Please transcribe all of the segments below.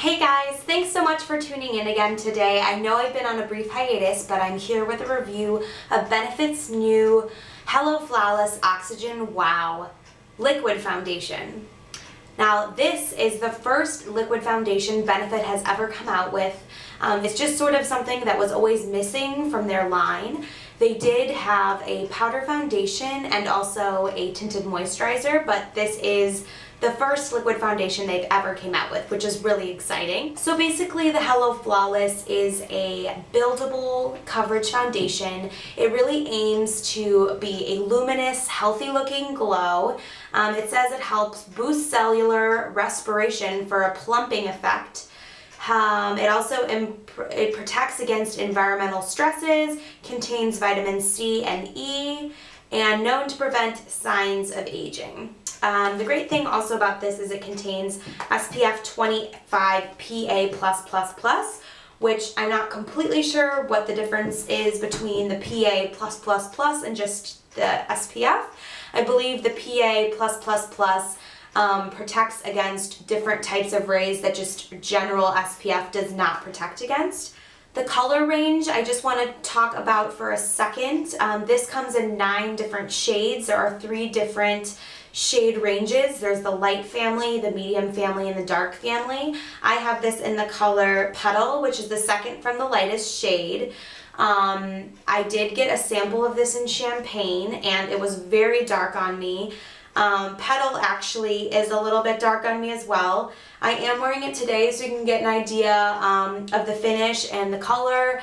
Hey guys, thanks so much for tuning in again today. I know I've been on a brief hiatus, but I'm here with a review of Benefit's new Hello Flawless Oxygen Wow Liquid Foundation. Now this is the first liquid foundation Benefit has ever come out with. It's just sort of something that was always missing from their line. They did have a powder foundation and also a tinted moisturizer, but this is the first liquid foundation they've ever came out with, which is really exciting. So basically the Hello Flawless is a buildable coverage foundation. It really aims to be a luminous, healthy looking glow. It says it helps boost cellular respiration for a plumping effect. It also it protects against environmental stresses, contains vitamin C and E, and known to prevent signs of aging. The great thing also about this is it contains SPF 25 PA+++, which I'm not completely sure what the difference is between the PA+++ and just the SPF. I believe the PA+++ protects against different types of rays that just general SPF does not protect against. The color range I just want to talk about for a second. This comes in 9 different shades. There are 3 different shade ranges. There's the light family, the medium family, and the dark family. I have this in the color Petal, which is the second from the lightest shade. I did get a sample of this in Champagne and it was very dark on me. Petal actually is a little bit dark on me as well. I am wearing it today so you can get an idea of the finish and the color.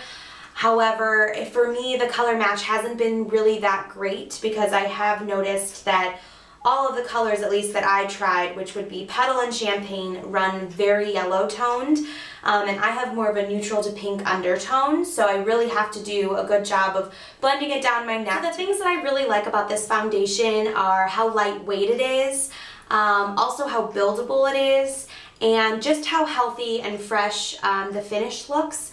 However, for me the color match hasn't been really that great because I have noticed that all of the colors, at least that I tried, which would be Petal and Champagne, run very yellow toned, and I have more of a neutral to pink undertone, so I really have to do a good job of blending it down my neck. So the things that I really like about this foundation are how lightweight it is, also how buildable it is, and just how healthy and fresh the finish looks.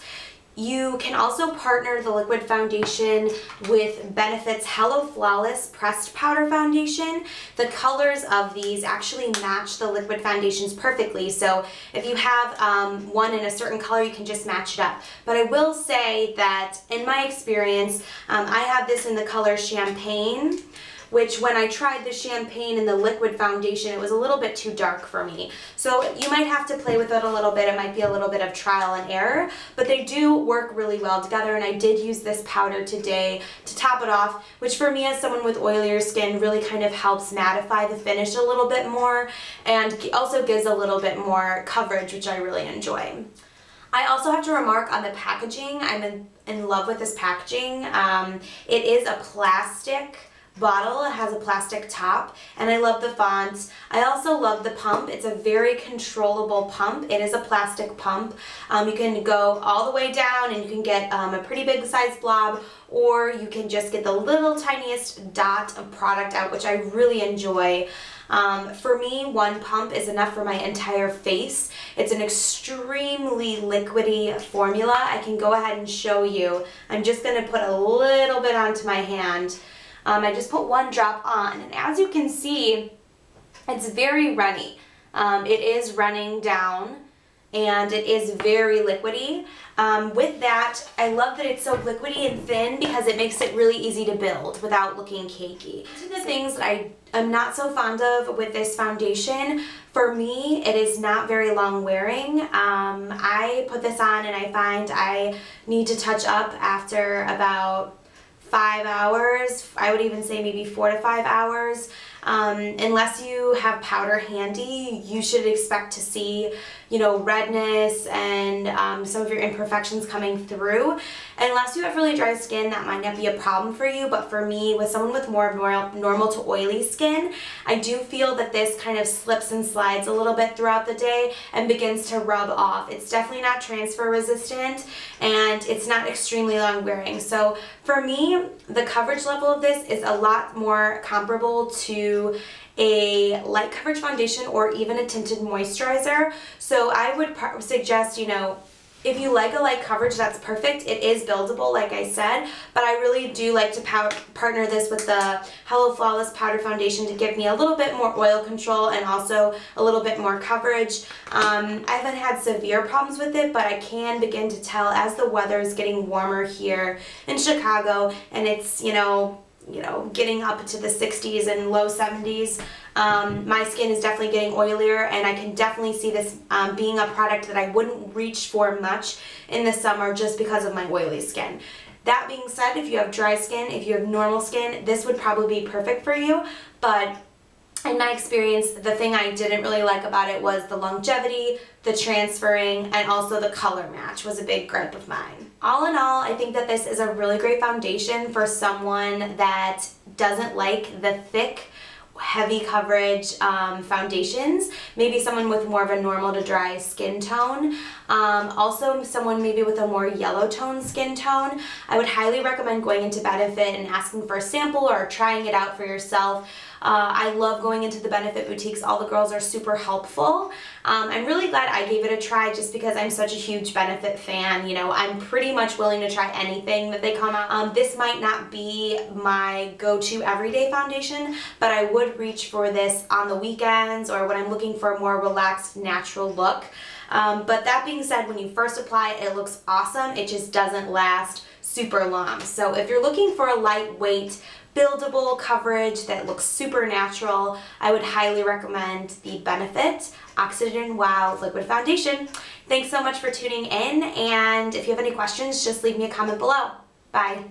You can also partner the liquid foundation with Benefit's Hello Flawless Pressed Powder Foundation. The colors of these actually match the liquid foundations perfectly, so if you have one in a certain color, you can just match it up. But I will say that in my experience, I have this in the color Champagne, which when I tried the Champagne and the liquid foundation, it was a little bit too dark for me. So you might have to play with it a little bit. It might be a little bit of trial and error, but they do work really well together, and I did use this powder today to top it off, which for me as someone with oilier skin really kind of helps mattify the finish a little bit more and also gives a little bit more coverage, which I really enjoy. I also have to remark on the packaging. I'm in love with this packaging. It is a plastic bottle. It has a plastic top, and I love the font. I also love the pump. It's a very controllable pump. It is a plastic pump. You can go all the way down and you can get a pretty big size blob, or you can just get the little tiniest dot of product out, which I really enjoy. For me, one pump is enough for my entire face. It's an extremely liquidy formula. I can go ahead and show you. I'm just going to put a little bit onto my hand. I just put 1 drop on, and as you can see, it's very runny. It is running down, and it is very liquidy. With that, I love that it's so liquidy and thin because it makes it really easy to build without looking cakey. One of the things that I am not so fond of with this foundation, for me, it is not very long wearing. I put this on and I find I need to touch up after about 5 hours. I would even say maybe 4 to 5 hours. Unless you have powder handy, you should expect to see, you know, redness and some of your imperfections coming through. Unless you have really dry skin, that might not be a problem for you, but for me, with someone with more normal to oily skin, I do feel that this kind of slips and slides a little bit throughout the day and begins to rub off. It's definitely not transfer resistant, and it's not extremely long wearing. So for me, the coverage level of this is a lot more comparable to a light coverage foundation or even a tinted moisturizer. So I would suggest, you know, If you like a light coverage, that's perfect. It is buildable, like I said, but I really do like to partner this with the Hello Flawless Powder Foundation to give me a little bit more oil control and also a little bit more coverage. I haven't had severe problems with it, but I can begin to tell as the weather is getting warmer here in Chicago, and it's, you know, getting up to the 60s and low 70s. My skin is definitely getting oilier, and I can definitely see this being a product that I wouldn't reach for much in the summer just because of my oily skin. That being said, if you have dry skin, if you have normal skin, this would probably be perfect for you, but in my experience, the thing I didn't really like about it was the longevity, the transferring, and also the color match was a big gripe of mine. All in all, I think that this is a really great foundation for someone that doesn't like the thick, heavy coverage foundations. Maybe someone with more of a normal to dry skin tone. Also someone maybe with a more yellow tone skin tone. I would highly recommend going into Benefit and asking for a sample or trying it out for yourself. I love going into the Benefit boutiques. All the girls are super helpful. I'm really glad I gave it a try just because I'm such a huge Benefit fan. You know, I'm pretty much willing to try anything that they come out. This might not be my go-to everyday foundation, but I would reach for this on the weekends or when I'm looking for a more relaxed, natural look. But that being said, when you first apply it, it looks awesome. It just doesn't last super long. So if you're looking for a lightweight, buildable coverage that looks super natural, I would highly recommend the Benefit Oxygen Wow Liquid Foundation. Thanks so much for tuning in, and if you have any questions, just leave me a comment below. Bye.